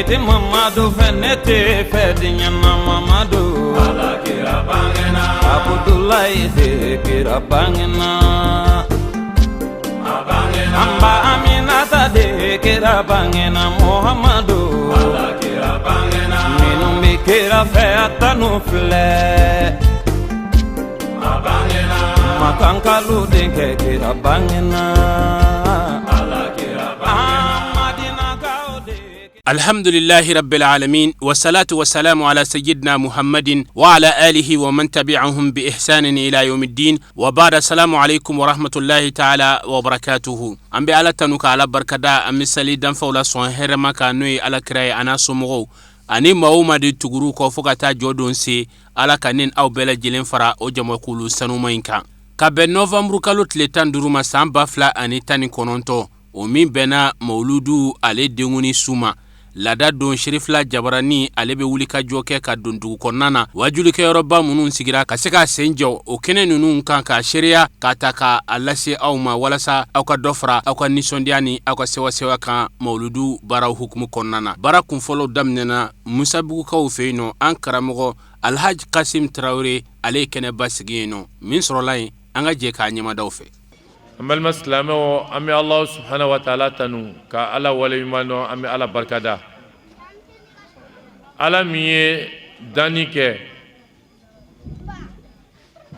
Seydou Mamadou Fenete Fedinya Mamadou ala kira bangena Abdoulaye de kira bangena abangena Amba Aminata de kira bangena Muhammadu ala kira bangena Minumbi kira feata nufle abangena Makankalu de kira bangena ala kira bangena الحمد لله رب العالمين والصلاة والسلام على سيدنا محمد وعلى آله ومن تبعهم بإحسان إلى يوم الدين وبعد السلام عليكم ورحمة الله تعالى وبركاته أم بألا تنوك على بركدا أم سالي دنفا ولا سوان هرما كانوي على كراي أنا سمغو أني موما دي تغرو كوفوكتا جودون سي على كانين أو بلا جلين فرا أو جموكولو سنومينكا كابن نوفمبر كالو تلتان دروما سامبا فلا أني تاني كونونتو ومين بنا مولودو علي ديوني سوما lada don shirifla jabarani alebe wulika joke ka don dugu konnana wajuli ke yoroba munun sigira ka seka senjo o kene nunun kan ka sharia ka taka allasi awma walasa aw ka dofra aw ka nisondiani aw ka sewa kan mauludu bara hukumu konnana bara kun folo damnena musa bugu ka feeno an karamogo alhaj qasim traore ale kene basigino min sorolay anga je ka nyama dawfe amal maslamo ami allah subhanahu wa ta'ala tanu ka ala walimano ami ala barkada ala miye danike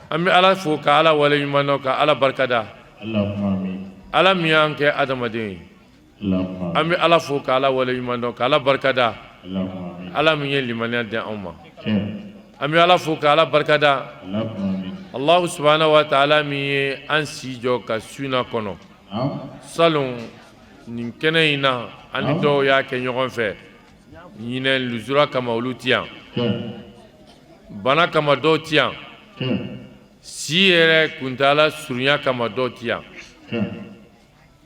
ami ala fu ka ala walimano ka ala barkada Allahumma amin ala miyanke adamadin Allahumma ami ala fu ka ala walimano ka ala barkada Allahumma amin ala miye limaniya de umma Ami ami ala fu ka ala barkada Allahumma amin allah subhanahu wa ta'ala miye ansi jo ka suna kono salon nin kene ina ani do ya ke ɲɔgɔn fɛ ɲinɛ luzura kama olu tiyan bana kama dɔw tiyan si yɛrɛ kuntala surunya kama dɔw tiyan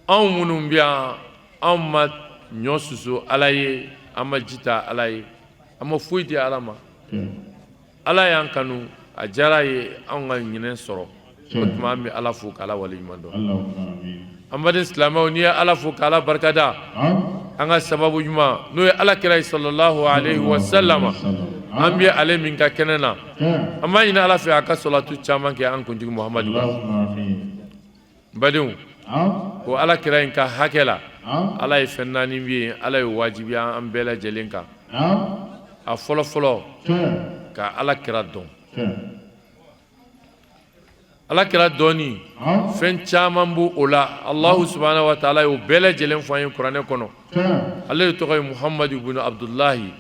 anw minnu bɛ yan anw ma ɲɔ susu ala ye an ma jita ala ye an ma foyi di ala ma ala y'an kanu a jara ye an ka ɲinɛ sɔrɔ o tuma an bɛ ala fo k'ala waleɲuman dɔn an baden silamɛw n'i ye ala fo k'ala barikada an ka sababu ɲuman n'o ye ala kira ye sallallahu alayhi wa sallam an bɛ ale min ka kɛnɛ na an b'a ɲini ala fɛ a ka salatu caman kɛ an kuntigi muhamadu kan badenw o ala kira in ka hakɛ la ala ye fɛn naani bɛ yen ala ye wajibiya an bɛɛ lajɛlen kan a fɔlɔ-fɔlɔ ka ala kira dɔn ala kira dɔni fɛn caman b'o o la allahu subhanahu wa ta'ala y'o bɛɛ lajɛlen fɔ an ye kuranɛ kɔnɔ ale de tɔgɔ ye muhammadu ibn abdullahi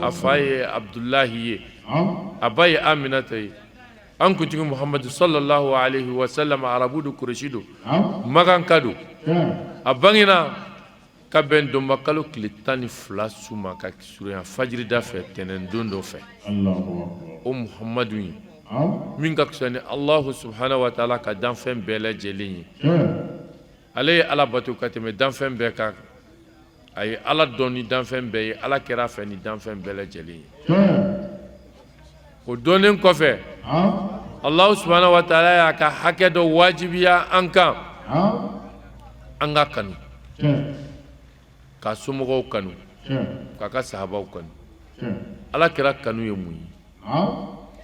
a fa ye abdullahi ye a ba ye aminata ye an kuntigi muhammadu sallallahu alaihi wa sallam arabu do kureshi do magan ka do a bangena ka bɛn dɔnbakalo tile 12 su ma ka surunya fajirida fɛ tɛnɛn don dɔ fɛ o muhammadu ye min ka fisa ni allahu subhanahu wa ta'ala ka danfɛn bɛɛ lajɛlen ye ale ye ala bato ka tɛmɛ danfɛn bɛɛ kan a ye ala dɔn ni danfɛn bɛɛ ye ala kɛra fɛ ni danfɛn bɛɛ lajɛlen ye o dɔnnen kɔfɛ allahu subhanahu wa ta'ala y'a ka hakɛ dɔ wajibiya an kan an ka kanu ka somɔgɔw kanu k'a ka sahabaw kanu ala kɛra kanu ye mun ye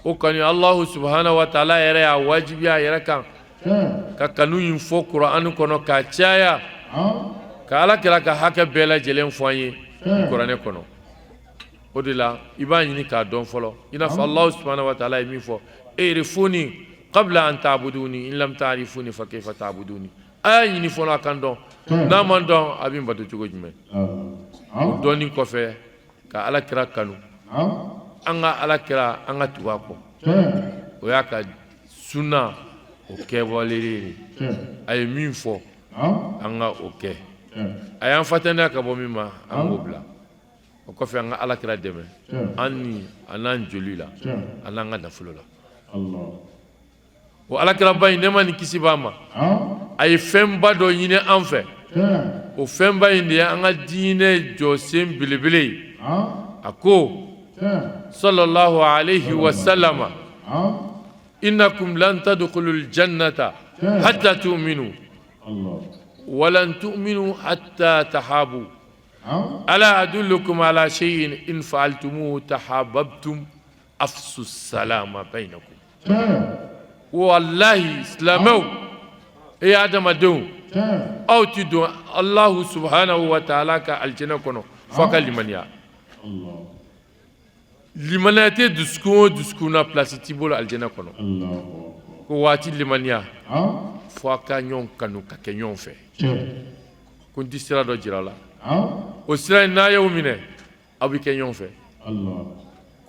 o kanu allahu subhanahu wa ta'ala yɛrɛ y'a wajibiya a yɛrɛ kan ka kanu in fɔ kuranɛ kɔnɔ k'a caya ka ala kɛra ka hakɛ bɛɛ lajɛlen fɔ an ye kuranɛ kɔnɔ o de la i b'a ɲini k'a dɔn fɔlɔ i n'a fɔ allahu subhanahu wa ta'ala ye min fɔ erifuni qabla an ta'buduni in lam ta'rifuni fa kayfa ta'buduni a y'a ɲini fɔlɔ a kan dɔn n'a man dɔn a bɛ n bato cogo jumɛn o dɔnni kɔfɛ ka ala kira kanu an ka ala kira an ka tugu a kɔ o y'a ka sunna o kɛwale a ye min fɔ an ka o kɛ a y'an fatanya ka bɔ min ma an k'o bila o kɔfɛ an ka ala kira dɛmɛ an ni a n'an joli la a n'an ka nafolo la o ala kira ba in ne ma ni kisi b'a ma a ye fɛnba dɔ ɲini an fɛ o fɛnba in de ye an ka diinɛ jɔsen belebele ye a ko sallallahu alayhi wa sallam innakum lan tadkhulul jannata hatta tu'minu wa lan tu'minu hatta tahabu ألا أدلكم على شيء إن فعلتموه تحاببتم أفسوا السلام بينكم والله إسلامو إيه آدم أدون أو تدون الله سبحانه وتعالى كالجنة كنو فقال لمنيا لمنيا دسكونا بلاسيتي بولا الجنة كنو كواتي لمنيا فاكا نيون كانو كاكيون في كنت سيرا دو جرالا وسيرا نا يومينه أبي كاكيون في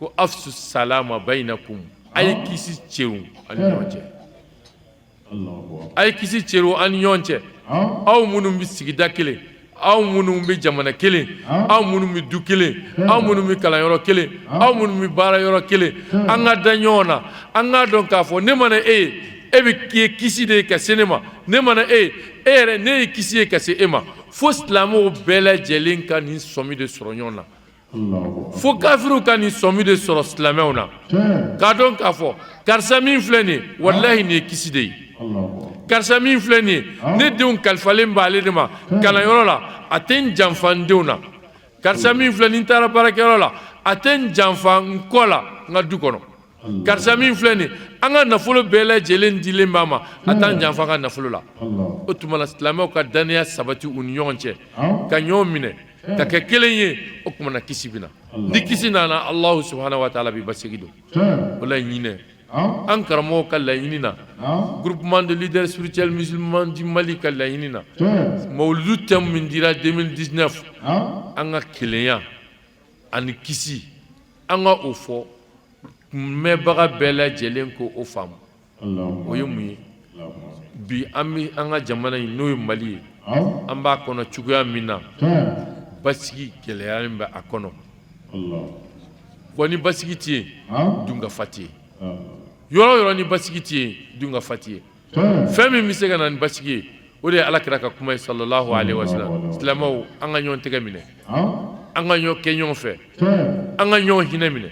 كو أفسوا السلام بينكم أي كيسي تشيرون أنيونجي أي كيسي تشيرون أنيونجي أو منو بسيدا كله أو منو بجمانا كله أو منو بدو كله أو منو بكلا يورو كله أو منو ببارا يورو كله أنا دانيونا أنا دون كافو نمانا ebe kisi de ka sinema ne mana ere ne kisi ka se ema fo islamu bela jelin kan ni somi de soronyona fo kafiru kan ni somi de soro islamewna ka don ka fo karsa min fleni wallahi ne kisi de karsa min fleni ne deun kalfalen bale de ma kana yorola aten janfandewna karsa min fleni tara barakerola aten janfan kola ngadu kono karsa min fleni anga nafolo bela jelen dilen bama atan janfa ka nafolo la o tuma la islamo ka daniya sabati union che ka nyomine ka ke kelenye o kuma na kisibina ni kisina na Allah subhanahu wa ta'ala bi basigido wala nyine an karamo ka la yinina groupement de leaders spirituels musulmans du Mali ka la yinina mawlud tam min dira 2019 anga kelenya an kisi anga ofo me baga bela jelen ko o fam o yumi bi ami anga jamana no Mali amba kono chuguya mina basigi keleyan ba akono woni basigi ti dunga fati yoro ni basigi ti dunga fati fami misega nan basigi o de alakira ka kuma sallallahu alaihi wasallam islamo anga nyon tega mine anga nyo kenyon fe anga nyo hinemine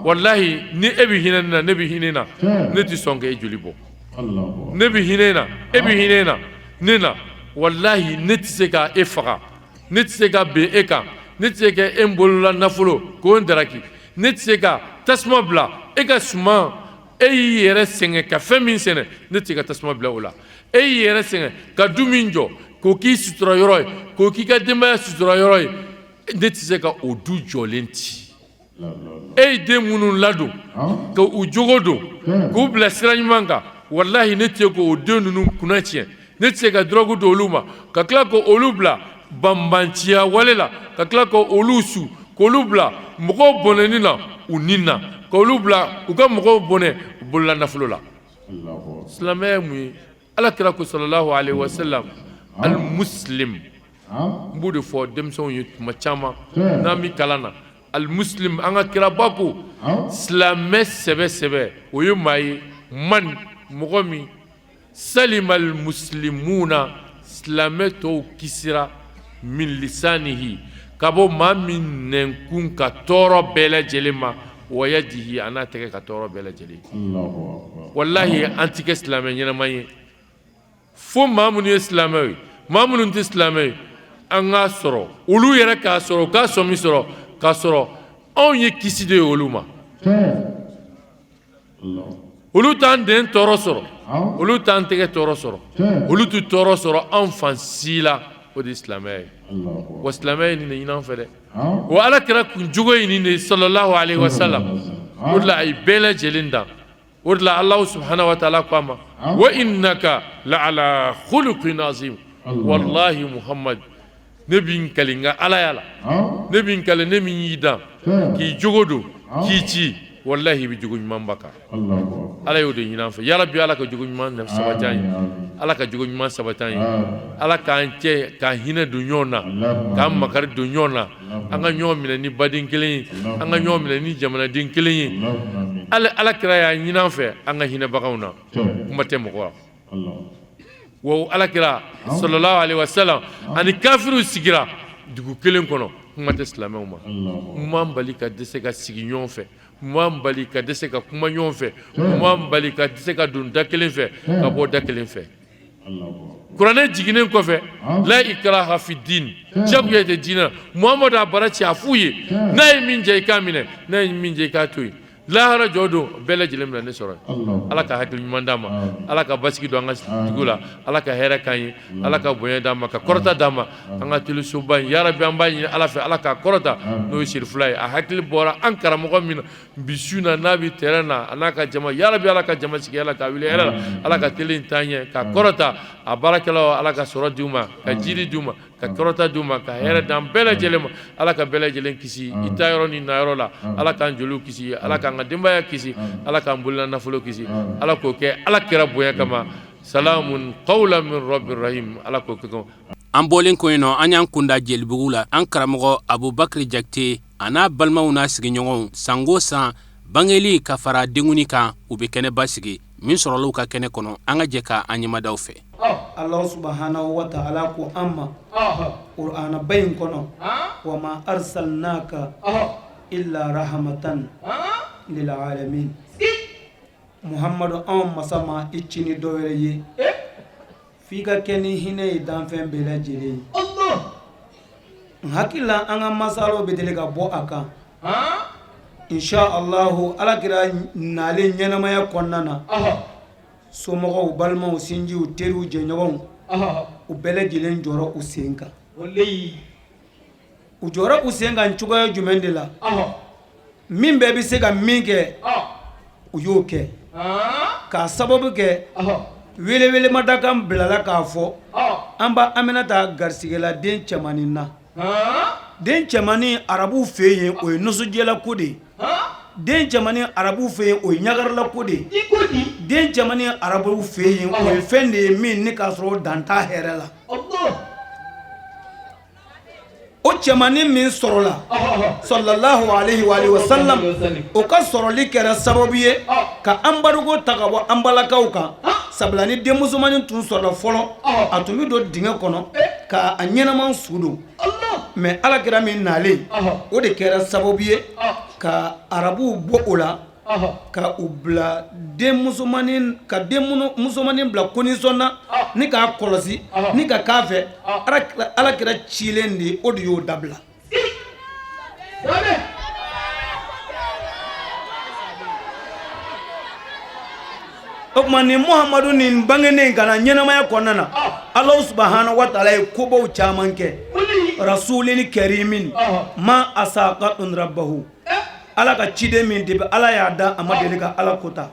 wallahi ni ebi hinena nebi hinena neti songa e julibo nebi hinena ebi hinena nena wallahi neti seka efaka neti seka be eka neti seka embolola nafulo ko ndaraki neti seka tasma bla eka suma e yere senge ka femin sene neti seka tasma bla ola e yere senge ka duminjo ko ki sutura yoroy ko ki ka demba sutura yoroy neti seka odu jolenti de munun lado ko u jogodo ko bla siranyanga wallahi neti ko o de nunu kunachie neti ka drogo do luma ka kla ko olubla bambantia walela ka kla ko olusu ko lubla moko bonenina unina ko lubla uka moko bone bulla naflola islamu ala kira ko sallallahu alaihi wasallam al muslim mbude fo demson yut machama nami kalana al muslim anga kirabako islamé sebe oyumai man mogomi salim al muslimuna islamé to kisira min lisanihi kabo ma min nenkun ka toro bela jelema wayadihi ana teke ka toro bela jeli wallahi antike islamé nyana maye fo mamunu islamé mamunu islamé anga soro ulu yera ka soro ka somi soro kasoro on ye kisi de oluma olu tan den toro soro olu tan tege toro soro olu tu toro soro enfant sila o islamay wa islamay ni ina fere wa ala kira kun jugo ni sallallahu alaihi wasallam wala ay bela jelinda wala Allah subhanahu wa ta'ala qama wa innaka la ala khuluqin azim wallahi muhammad nebin kalinga ala yala nebin kale nemin yida ki jogodo ki ci wallahi bi jogo nyman baka ala yodo nyina fa ya rabbi ala ka jogo nyman sabatani ala ka jogo nyman sabatani ala ka ante ka hina du nyona ka makar du nyona anga nyomina ni badin kelen anga nyomina ni jamana din kelen ala kira ya nyina fa anga hina bakauna kuma temo ko wo ala kira sallallahu alaihi wasallam ani kafiru sigira dugu kelen kono kuma te islamé ma mbali ka dese ka sigi nyon fe mbali ka dese ka kuma nyon fe mbali ka dese ka dun da kelen fe ka bo da kelen fe kuranɛ jiginen kɔfɛ la ikraha fi din jagoya tɛ diinɛ muhamadu a bara ci a f'u ye n'a ye min jɛ i k'a minɛ n'a ye min jɛ i k'a to yen lahara jɔ don bɛɛ lajɛlen bɛna ne sɔrɔ ala ka hakili ɲuman d'an ma ala ka basigi don an ka dugu la ala ka hɛrɛ k'an ye ala ka bonya d'an ma ka kɔrɔta d'an ma an ka telesoba in yarabi an b'a ɲini ala fɛ ala k'a kɔrɔta n'o ye sirifila ye a hakili bɔra an karamɔgɔ min na bi su na n'a bi terrain na a n'a ka jama yarabi ala ka jama sigi ala k'a wuli hɛrɛ la ala ka tele in taa ɲɛ ka kɔrɔta a baarakɛlaw ala ka sɔrɔ d'u ma ka jiri d'u ma ka kɔrɔta d'u ma ka hɛrɛ d'an bɛɛ lajɛlen ma ala ka bɛɛ lajɛlen kisi i ta yɔrɔ ni na yɔrɔ la ala k'an joliw kisi ala k'an ka denbaya kisi ala k'an bolila nafolo kisi ala k'o kɛ ala kɛra bonya kama salamun qawlan min rabbir rahim ala k'o kɛ an bɔlen ko yen nɔ an y'an kunda jelibugu la an karamɔgɔ abubakari jakite a n'a balimaw n'a sigiɲɔgɔnw sango san bangeli ka fara denguni kan u bɛ kɛnɛ basigi min sɔrɔla ka kɛnɛ kɔnɔ an ka jɛ ka an ɲɛmadaw fɛ Allah subhanahu wa ta'ala ko amma Qur'ana bayin kono wa ma arsalnaka illa rahmatan lil alamin Muhammadu an masama ichini dowere ye fika keni hine dan fen bela jere Allah hakila an masalo bedele ka bo aka insha Allah ala kira nale nyanamaya konnana somɔgɔw balimaw sinjiw teriw jɛɲɔgɔnw u bɛɛ lajɛlen jɔra u sen kan u jɔra u sen kan cogoya jumɛn de la min bɛɛ bɛ se ka min kɛ u y'o kɛ k'a sababu kɛ welewelemadaka bilala k'a fɔ an b'a Aminata garisigɛla den cɛmanin na den cɛmanin arabuw fɛ yen o ye nisɔndiyala ko de ye den cɛmanin arabuw fɛ yen o ye ɲagarila ko de ye den cɛmanin arabuw fɛ yen o ye fɛn de ye min ni k'a sɔrɔ dan t'a hɛrɛ la o cɛmanin min sɔrɔla sallallahu alaihi wa sallam o ka sɔrɔli kɛra sababu ye ka anbarigo ta ka bɔ an balakaw kan sabula ni den musomanin tun sɔrɔla fɔlɔ a tun bɛ don dingɛ kɔnɔ ka a ɲɛnaman su don mais alakira min nalen o de kɛra sababu ye ka arabuw bɔ o la ka u bila den musomanin bila konisɔn na ni k'a kɔlɔsi ni ka k'a fɛ alakira cilen de o de y'o dabila o tuma nin Muhamadu nin bangenen kana ɲɛnamaya kɔnɔna na Allah subhanahu wa ta'ala ye kobaw caman kɛ rasulin karimin ma asaqatun rabbahu ala ka ciden min de ala y'a da a ma deli ka ala kota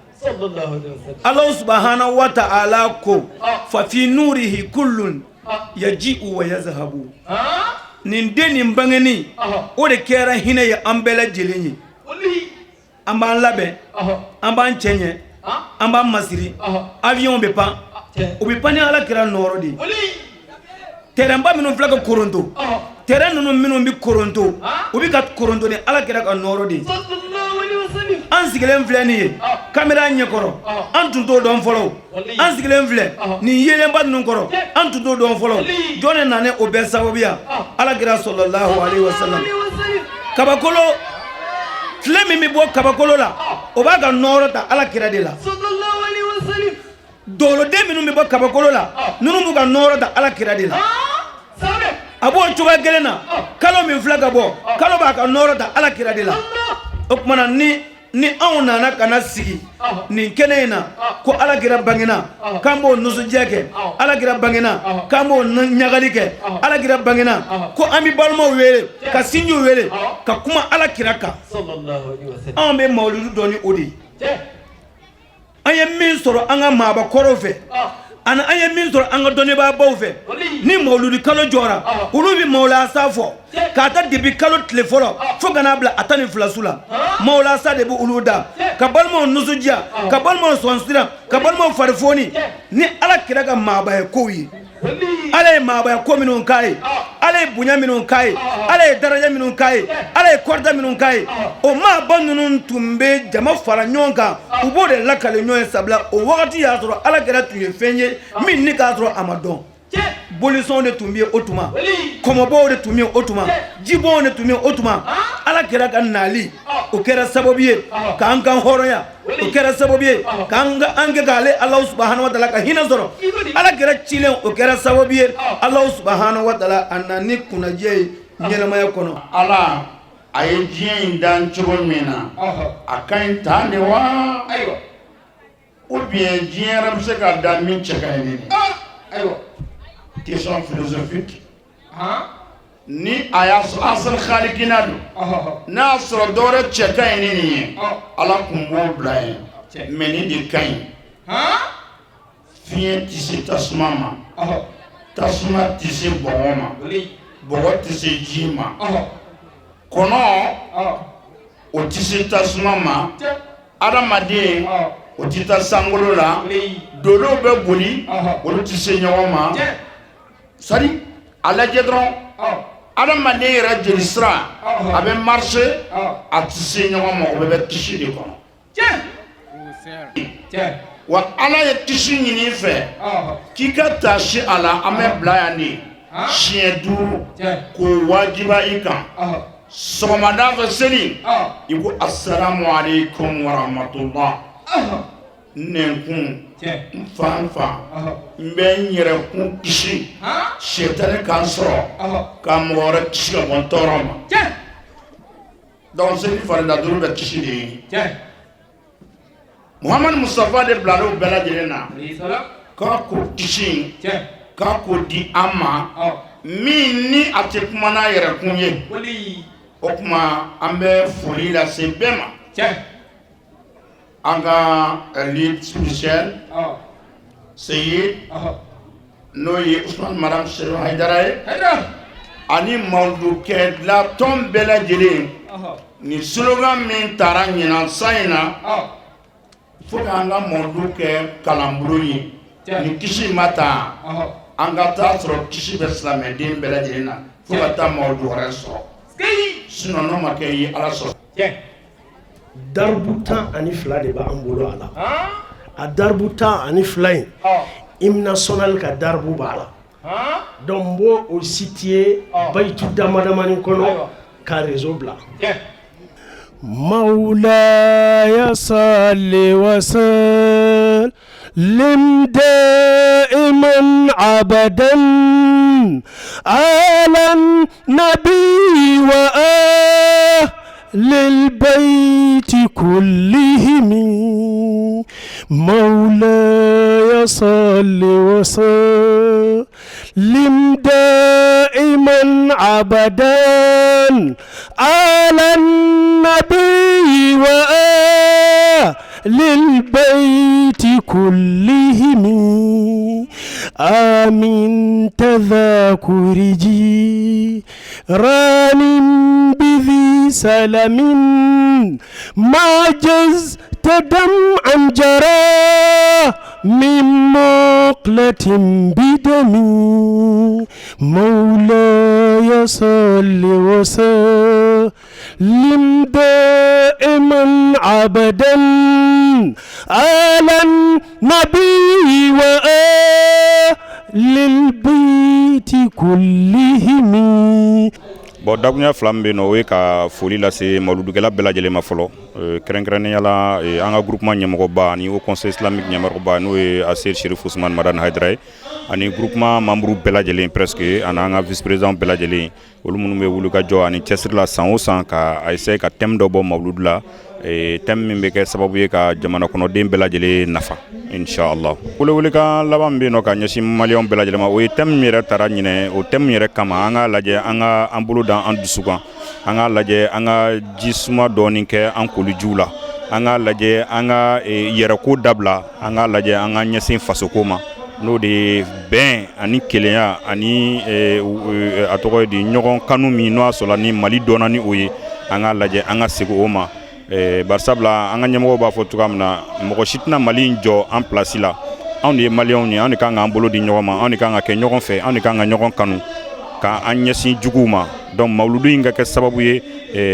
Allah subhanahu wa ta'ala ko fa fi nurihi kullun yaji'u wa yazhabu nin den nin bangeni o de kɛra hinɛ ye an bɛɛ lajɛlen ye an b'an labɛn an b'an cɛɲɛ an b'an masiri avion bɛ pan o bɛ pan ni ala kɛra nɔɔrɔ de terrain ba minnu filɛ ka koronto terrain ninnu minnu bɛ koronto o bɛ ka koronto ni ala kɛra ka nɔɔrɔ de an sigilen filɛ nin ye kamera ɲɛkɔrɔ an tun t'o dɔn fɔlɔ an sigilen filɛ nin yelenba ninnu kɔrɔ an tun t'o dɔn fɔlɔ jɔn de nana o bɛɛ sababuya ala kɛra sallallahu alaihi wa sallam kabakolo tile min bɛ bɔ kabakolo la o b'a ka nɔɔrɔ ta ala kɛra de la doloden minnu bɛ bɔ kabakolo la ninnu b'u ka nɔɔrɔ ta ala kɛra de la a b'o cogoya kelen na kalo min filɛ ka bɔ kalo b'a ka nɔɔrɔ ta ala kɛra de la o tumana ni anw nana kana sigi nin kɛnɛ in na ko ala kɛra bangena k'an b'o nisɔndiya kɛ ala kɛra bangena k'an b'o ɲagali kɛ ala kɛra bangena ko an bɛ balimaw wele ka sinjiw wele ka kuma ala kɛra kan anw bɛ mawuludu dɔn ni o de ye an ye min sɔrɔ an ka maabakɔrɔw fɛ ani an ye min sɔrɔ an ka dɔnnibaabaw fɛ ni mawuludi kalo jɔra olu bɛ mawulasa fɔ k'a ta depi kalo tile fɔlɔ fo ka n'a bila a 12 su la mawulasa de bɛ olu da ka balimaw nisɔndiya ka balimaw sɔn sira ka balimaw farifoni ni ala kɛra ka maabaya kow ye ala ye maabaya ko minnu k'a ye ala ye bonya minnu k'a ye ala ye daraja minnu k'a ye ala ye kɔrɔta minnu k'a ye o maaba ninnu tun bɛ jama fara ɲɔgɔn kan u b'o de lakale ɲɔgɔn ye sabula o wagati y'a sɔrɔ ala kɛra tun ye fɛn ye min ni k'a sɔrɔ a ma dɔn bolisɔn de tun bɛ yen o tuma kɔmɔbɔw de tun bɛ yen o tuma jibɔw de tun bɛ yen o tuma ala kɛra ka nali o kɛra sababu ye k'an kan hɔrɔnya o kɛra sababu ye k'an kɛ k'ale Alahu subahanahu wa taala ka hinɛ sɔrɔ ala kɛra cilen o kɛra sababu ye Alahu subahanahu wa taala a nana ni kunnajɛ ye ɲɛnamaya kɔnɔ. ala a ye diɲɛ in dan cogo min na a ka ɲi tan de wa ou bien diɲɛ yɛrɛ bɛ se ka dan min cɛ ka ɲi ni question philosophique ni a y'a sɔrɔ asal khalikina don n'a y'a sɔrɔ dɔwɛrɛ cɛ ka ɲi ni nin ye ala tun b'o bila yen mais nin de ka ɲi fiɲɛ tɛ se tasuma ma tasuma tɛ se bɔgɔ ma bɔgɔ tɛ se ji ma kɔnɔ o tɛ se tasuma ma adamaden o tɛ taa sankolo la dolow bɛ boli olu tɛ se ɲɔgɔn ma sari a lajɛ dɔrɔn adamaden yɛrɛ jeli sira a bɛ marché a tɛ se ɲɔgɔn ma o bɛ kisi de kɔnɔ wa ala ye kisi ɲini i fɛ k'i ka taa si a la an bɛ bila yan de siɲɛ 5 k'o wajiba i kan sɔgɔmada fɛ seli i ko assalamu alaikum wa rahmatullah nɛnkun fan n bɛ n yɛrɛ kun kisi sɛtani kan sɔrɔ ka mɔgɔ wɛrɛ kisi ka bɔ n tɔɔrɔ ma donc seli farida duuru bɛ kisi de ye Muhammad Mustafa de bila l'o bɛɛ lajɛlen na k'a ko kisi k'a ko di an ma min ni a tɛ kuma n'a yɛrɛ kun ye o kuma an bɛ foli lase bɛɛ ma an ka lead spécial Seyid n'o ye Usman Madam Seydou Haidara ye ani mawudukɛ la tɔn bɛɛ lajɛlen ni slogan min taara ɲinan san in na fo k'an ka mawudu kɛ kalanbolo ye ni kisi ma taa an ka taa sɔrɔ kisi bɛ silamɛden bɛɛ lajɛlen na fo ka taa mawudu wɛrɛ sɔrɔ sinon n'o ma kɛ i ye ala sɔrɔ. Darbu 12 de b'an bolo a la a darbu 12 in hymne national ka darbu b'a la donc n b'o o situé bayitu damadamani kɔnɔ ka réseau bila. مولاي صل وسلم دائما عبدا على النبي وآل البيت كلهم مولاي صل وسلم دائما عبدا على النبي وآل البيت كلهم آمين تذاكر جيران بذي سلم ما جز دمعا جرى من مقلة بدم مولاي صل وسلم دائما عبدا على النبي وآل البيت كلهم. Bon dakunya fila min bɛ yen nɔ o ye ka foli lase mawuludukɛla bɛɛ lajɛlen ma fɔlɔ kɛrɛnkɛrɛnnenya la an ka groupement ɲɛmɔgɔba ani o conseil islamique ɲɛmɔgɔba n'o ye Asel Sherif Ousmane Madani Haidara ye ani groupement membre bɛɛ lajɛlen presque ani an ka vice président bɛɛ lajɛlen olu minnu bɛ wuli ka jɔ ani cɛsiri la san o san ka essayer ka thème dɔ bɔ mawuludu la thème min bɛ kɛ sababu ye ka jamana kɔnɔden bɛɛ lajɛlen nafa inshallah. Welewelekan laban min bɛ yen nɔ ka ɲɛsin maliyɛnw bɛɛ lajɛlen ma o ye thème min yɛrɛ taara ɲinɛ o thème yɛrɛ kama an ka lajɛ an ka an bolo da an dusu kan an ka lajɛ an ka ji suma dɔɔni kɛ an kolijiw la an ka lajɛ an ka yɛrɛko dabila an ka lajɛ an ka ɲɛsin fasoko ma n'o de ye bɛn ani kelenya ani a tɔgɔ ye di ɲɔgɔn kanu min n'o y'a sɔrɔ ni Mali dɔnna ni o ye an ka lajɛ an ka segin o ma barisabula an ka ɲɛmɔgɔw b'a fɔ cogoya min na mɔgɔ si tɛna Mali in jɔ an place la anw de ye maliyɛnw ye anw de kan k'an bolo di ɲɔgɔn ma anw de kan ka kɛ ɲɔgɔn fɛ anw de kan ka ɲɔgɔn kanu ka an ɲɛsin juguw ma donc mawuludu in ka kɛ sababu ye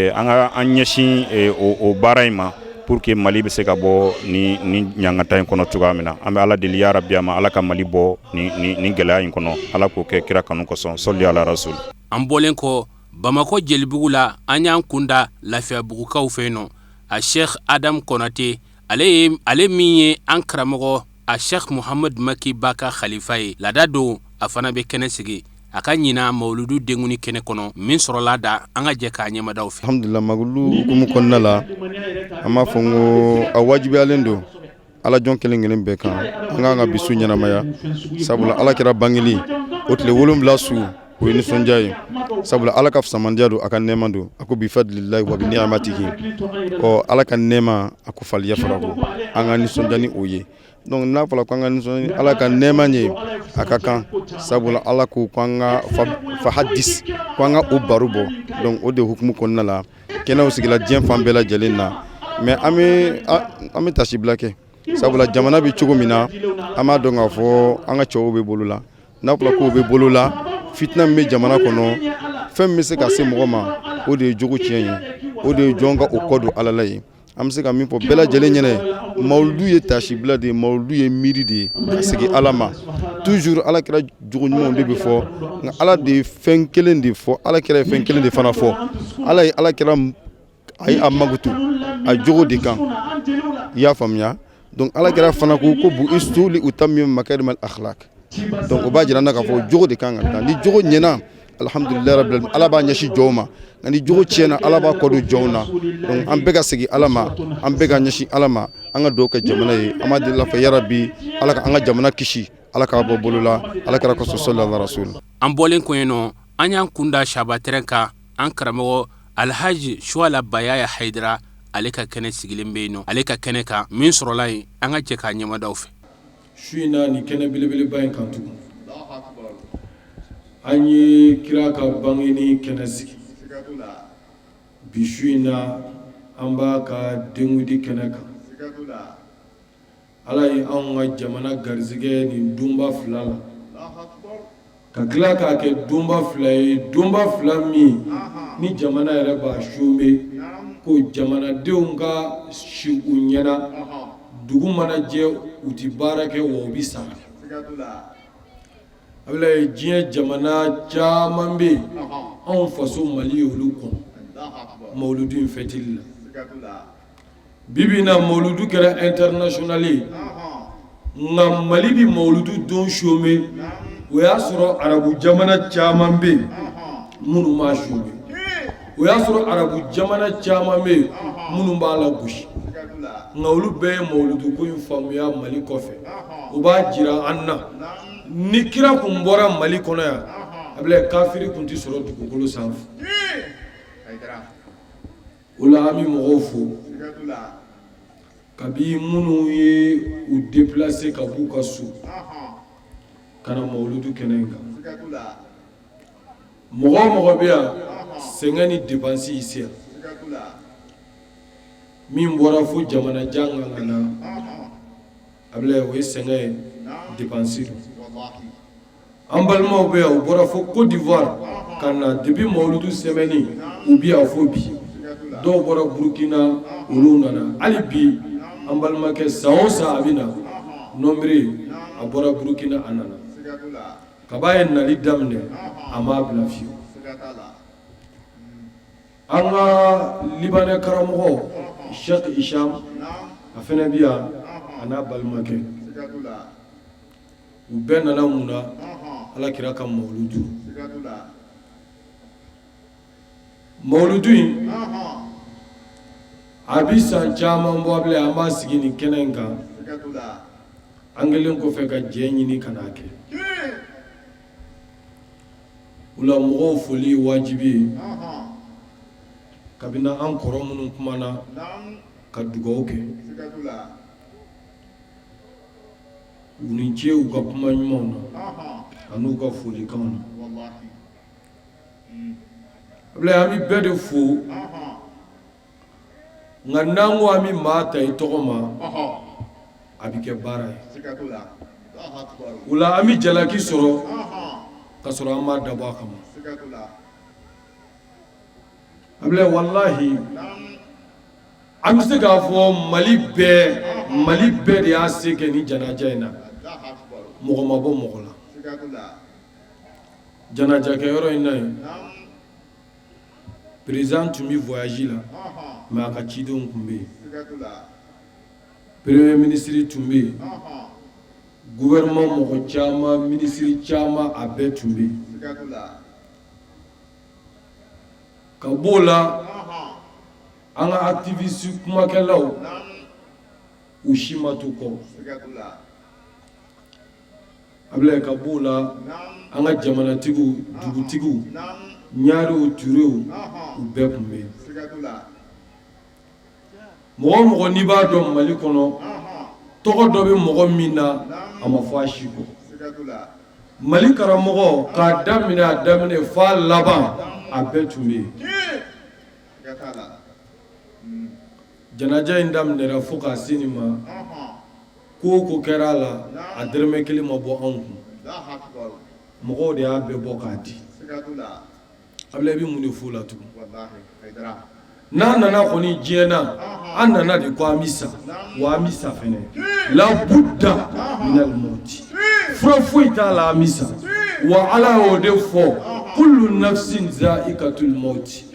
an ka an ɲɛsin o baara in ma pour que Mali be se ka bɔ ni ɲangata in kɔnɔ cogoya min na an bɛ Ala deli ya Rabbi ama Ala ka Mali bɔ ni gɛlɛya in kɔnɔ Ala k'o kɛ kira kanu kosɔn sɔli ala rasul. An bɔlen kɔ Bamako jelibugu la an y'an kunda lafiyabugukaw fɛ yen nɔ a Sheikh Adam Konate ale min ye an karamɔgɔ a Sheikh Muhammad Maki Baka Khalifa ye laada don a fana bɛ kɛnɛ sigi a ka ɲina mawludu denguni kɛnɛ kɔnɔ min sɔrɔla da an ka jɛ k'a ɲɛmadaw fɛ. Alhamdulillah magulu hukumu kɔnɔna la an b'a fɔ n ko a wajibiyalen don Ala jɔn kelen kelen bɛɛ kan an kan ka bisu ɲɛnamaya sabula Ala kɛra bangeli o tile 7 su o ye nisɔndiya ye sabula Ala ka fisamandiya don a ka nɛɛma don a ko bi fadlillahi wa bi ni'matihi Ala ka nɛɛma a ko faliya fara ko an ka nisɔndiya ni o ye donc n'a fɔra ko an ka nisɔndiya Ala ka nɛɛma ye a ka kan sabula Ala ko an ka fa hadis ko an ka o baro bɔ donc o de hukumu kɔnɔna la kɛnɛw sigila diɲɛ fan bɛɛ lajɛlen na mais an bɛ tasibila kɛ sabula jamana bɛ cogo min na an b'a dɔn k'a fɔ an ka cɛw bɛ bolo la n'a fɔra k'o bɛ bolo la fitina min bɛ jamana kɔnɔ fɛn min bɛ se ka se mɔgɔ ma o de ye jogo tiɲɛ ye o de ye jɔn ka o kɔ don Ala la ye an bɛ se ka min fɔ bɛɛ lajɛlen ɲɛna mawludu ye tasibila de ye mawludu ye miiri de ye ka segin Ala ma toujours Ala kɛra jogo ɲumanw de bɛ fɔ nka Ala de ye fɛn kelen de fɔ Ala kɛra ye fɛn kelen de fana fɔ Ala kɛra a ye a magutu a jogo de kan i y'a faamuya donc Ala kɛra fana ko bu istu li utammima makarimal akhlaq donc o b'a jira na k'a fɔ jogo de kan ka taa ni jogo ɲɛna alhamdulilahi rabbil alamin Ala b'a ɲɛsin jɔnw ma nka ni jogo tiɲɛna Ala b'a kɔ don jɔnw na donc an bɛɛ ka segin Ala ma an bɛɛ ka ɲɛsin Ala ma an ka dugawu kɛ jamana ye an b'a deli a fɛ ya Rabbi Ala ka an ka jamana kisi Ala k'a bɔ bolo la Ala kɛra kosɔn sɔli ala rasul. An bɔlen ko yen nɔ an y'an kunda Saba terrain kan an karamɔgɔ Alhaji Shuala Bayaya Haidara ale ka kɛnɛ sigilen bɛ yen nɔ ale ka kɛnɛ kan min sɔrɔla yen an ka jɛ k'a ɲɛmadaw fɛ. Su in na ni kɛnɛ belebeleba in kan tugun an ye kira ka bangeni kɛnɛ sigi bi su in na an b'a ka dengudi kɛnɛ kan Ala ye anw ka jamana garizigɛ nin donba fila la ka tila k'a kɛ donba fila ye donba fila min ni jamana yɛrɛ b'a chômer ko jamanadenw ka si u ɲɛna dugu mana jɛ u ti baara kɛ wa u bi sara abila ye diɲɛ jamana caman bɛ anw faso Mali ye olu kɔnɔ mawludu in fêtili la bibi na mawludu kɛra international ye nka Mali bi mawludu don chômer o y'a sɔrɔ arabu jamana caman bɛ minnu m'a chômer o y'a sɔrɔ arabu jamana caman bɛ minnu b'a la gosi nka olu bɛɛ ye mawludu ko in faamuya Mali kɔfɛ o b'a jira an na ni kira kun bɔra Mali kɔnɔ yan a bila kafiri kun ti sɔrɔ dugukolo sanfɛ o la an bɛ mɔgɔw fo kabi minnu ye u déplacer ka b'u ka so ka na mawludu kɛnɛ in kan mɔgɔ o mɔgɔ bɛ yan sɛgɛn ni dépense y'i se yan min bɔra fo jamana jan kan ka na a bila o ye sɛgɛn ye dépense don an balimaw bɛ yan u bɔra fo Côte d'Ivoire ka na depuis mawludu semaine u bi yan fo bi dɔw bɔra Burkina olu nana hali bi an balimakɛ san o san a bɛ na nombre a bɔra Burkina a nana kaba ye nali daminɛ a m'a bila fiyewu an ka Libanɛ karamɔgɔ Sheikh Isham a fana bɛ yan a n'a balimakɛ u bɛɛ nana mun na Ala kira ka mawludu in a bi san caman bɔ a bila an b'a sigi nin kɛnɛ in kan an kɛlen kɔfɛ ka jɛ ɲini ka n'a kɛ o la mɔgɔw foli ye wajibi ye kabini an kɔrɔ minnu kumana ka dugawu kɛ u ni ce u ka kuma ɲumanw na an'u ka folikanw na a bila an bɛ bɛɛ de fo nka n'an ko an bɛ maa ta i tɔgɔ ma a bɛ kɛ baara ye o la an bɛ jalaki sɔrɔ ka sɔrɔ an m'a dabɔ a kama a bila wallahi an bɛ se k'a fɔ Mali bɛɛ de y'a se kɛ ni janaja in na mɔgɔ ma bɔ mɔgɔ la janaja kɛ yɔrɔ in na yen président tun bɛ voyage la mais a ka cidenw tun bɛ yen premier ministre tun bɛ yen gouvernement mɔgɔ caman ministre caman a bɛɛ tun bɛ yen ka b'o la an ka activiste kumakɛlaw u si ma to kɔ Ablaye ka b'o la an ka jamanatigiw dugutigiw ɲaariw turew u bɛɛ tun bɛ yen mɔgɔ o mɔgɔ n'i b'a dɔn Mali kɔnɔ tɔgɔ dɔ bɛ mɔgɔ min na a ma fɔ a si kɔ Mali karamɔgɔ k'a daminɛ a daminɛ f'a laban a bɛɛ tun bɛ yen janaja in daminɛra fo k'a se nin ma ko o ko kɛra a la a dɛrɛmɛ kelen ma bɔ anw kun mɔgɔw de y'a bɛɛ bɔ k'a di Ablaye i bɛ mun de f'o la tugun n'a nana kɔni diɲɛna an nana de ko an bɛ sa wa an bɛ sa fɛnɛ la budda minal mauti fura foyi t'a la an bɛ sa wa Ala y'o de fɔ kullu nafsin za'iqatul mauti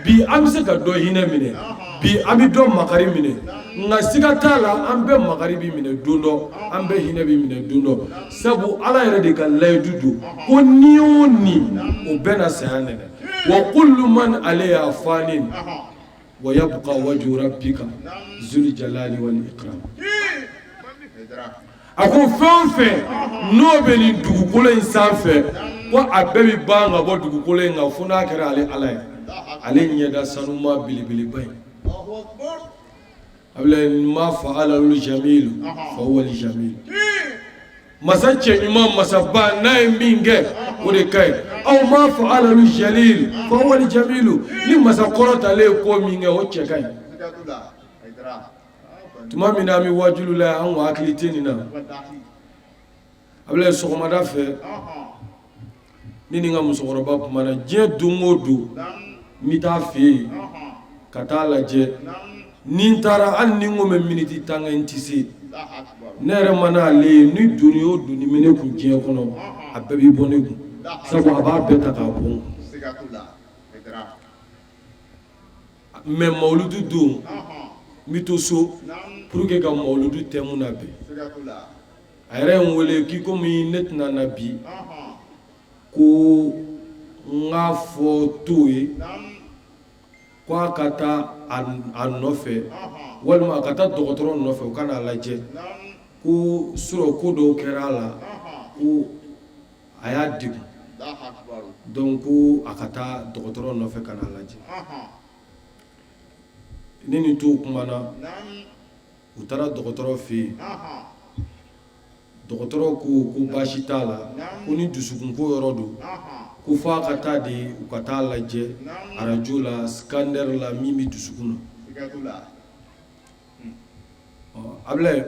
bi an bɛ se ka dɔ hinɛ minɛ bi an bɛ dɔ makari minɛ nka siga t'a la an bɛɛ makari bɛ minɛ don dɔ an bɛɛ hinɛ bɛ minɛ don dɔ sabu Ala yɛrɛ de ka layidu don ko ni o ni o bɛɛ na saya nɛnɛ wa kullu man alayha fanin wa yabqa wajhu rabbika zul jalali wal ikram a ko fɛn o fɛn n'o bɛ nin dugukolo in sanfɛ ko a bɛɛ bɛ ban ka bɔ dugukolo in kan fo n'a kɛra ale Ala ye ale ɲɛda sanuma belebeleba in Ablaye ma fa'ala al jamil fa huwa al jamil masa cɛ ɲuman masaba n'a ye min kɛ o de ka ɲi aw ma fa'ala al jalil fa huwa al jamil ni masa kɔrɔtalen ye ko min kɛ o cɛ ka ɲi tuma min na an bɛ wajulu la an ka hakili tɛ nin na Ablaye sɔgɔmada fɛ ni nin ka musokɔrɔba kumana diɲɛ don o don n bɛ taa fɛ yen ka taa lajɛ ni n taara hali ni n ko mɛ miniti 10 kɛ n tɛ se ne yɛrɛ mana ale ye ni doni o doni bɛ ne kun diɲɛ kɔnɔ a bɛɛ bɛ bɔ ne kun sabu a b'a bɛɛ ta k'a bɔ n kun mais mawuludu don n bɛ to so pour que ka mawuludu thème labɛn a yɛrɛ ye n wele k'i komi ne tɛna na bi ko n k'a fɔ to ye ko a ka taa a nɔfɛ walima a ka taa dɔgɔtɔrɔ nɔfɛ o ka n'a lajɛ ko sɔrɔ ko dɔw kɛra a la ko a y'a degun donc ko a ka taa dɔgɔtɔrɔ nɔfɛ ka n'a lajɛ ne ni to kumana u taara dɔgɔtɔrɔ fɛ yen dɔgɔtɔrɔ ko baasi t'a la ko ni dusukunko yɔrɔ don ko f'a ka taa de u ka taa lajɛ arajo la scanner la min bɛ dusukun na Ablaye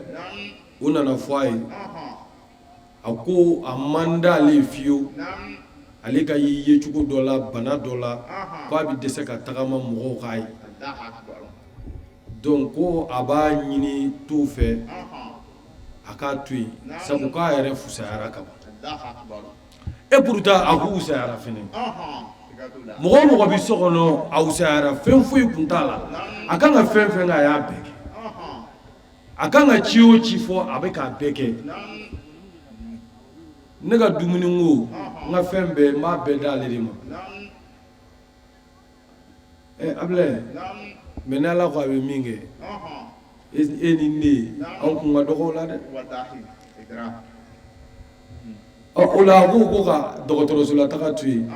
o nana fɔ a ye a ko a man d'ale ye fiyewu ale ka ye cogo dɔ la bana dɔ la ko a bɛ dɛsɛ ka tagama mɔgɔw k'a ye donc ko a b'a ɲini to fɛ a k'a to yen sabu k'a yɛrɛ fusayara ka ban et pourtant a ko fusayara fɛnɛ mɔgɔ o mɔgɔ bɛ so kɔnɔ a fusayara fɛn foyi kun t'a la a kan ka fɛn fɛn kɛ a y'a bɛɛ kɛ a kan ka ci o ci fɔ a bɛ k'a bɛɛ kɛ ne ka dumuni ko n ka fɛn bɛɛ n b'a bɛɛ d'ale de ma Ablaye mais ni Ala ko a bɛ min kɛ e ni ne an kun ka dɔgɔ o la dɛ o la a ko ka dɔgɔtɔrɔsola taga to yen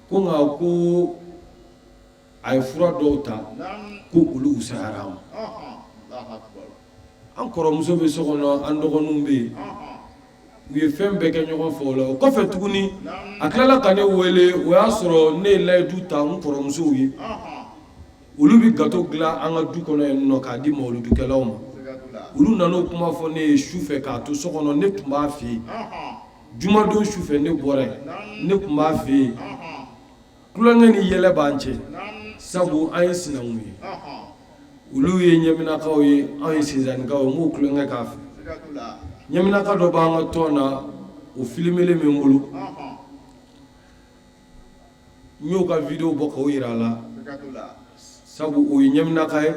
ko nka ko a ye fura dɔw ta ko olu wusayara a ma an kɔrɔmuso bɛ so kɔnɔ an dɔgɔninw bɛ yen u ye fɛn bɛɛ kɛ ɲɔgɔn fɛ o la o kɔfɛ tuguni a tilala ka ne wele o y'a sɔrɔ ne ye layidu ta n kɔrɔmusow ye olu bɛ gato dilan an ka du kɔnɔ yen nɔ k'a di mawuludukɛlaw ma olu nana o kuma fɔ ne ye su fɛ k'a to so kɔnɔ ne tun b'a fɛ yen jumadon su fɛ ne bɔra yen ne tun b'a fɛ yen tulonkɛ ni yɛlɛ b'an cɛ sabu an ye sinankunw ye ulu ye ɲɛminakaw ye anw ye sinzanikaw ye m'u kulonkɛ k'a fɛ ɲɛminaka dɔ b'an ka tɔn na o filimelen min bolo n y'o ka video bɔ k'o yira a la sabu o ye ɲɛminaka ye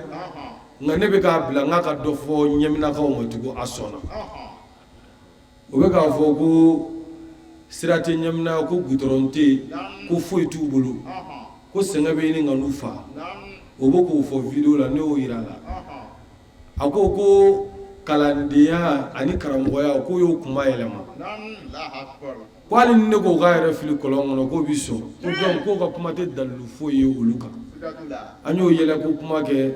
nka ne bɛ k'a bila n k'a ka dɔ fɔ ɲɛminakaw ma tugun a sɔnna o bɛ k'a fɔ ko sira tɛ ɲɛminaya ko gudɔrɔn tɛ yen ko foyi t'u bolo ko sɛgɛn bɛ ɲini ka n'u fa o bɛ k'o fɔ video la ne y'o yira a la a ko kalandenya ani karamɔgɔya k'o y'o kuma yɛlɛma ko hali ni ne ko k'a yɛrɛ fili kɔlɔn kɔnɔ k'o bi sɔn ko donc k'o ka kuma tɛ dalilu foyi ye olu kan an y'o yɛlɛ ko kuma kɛ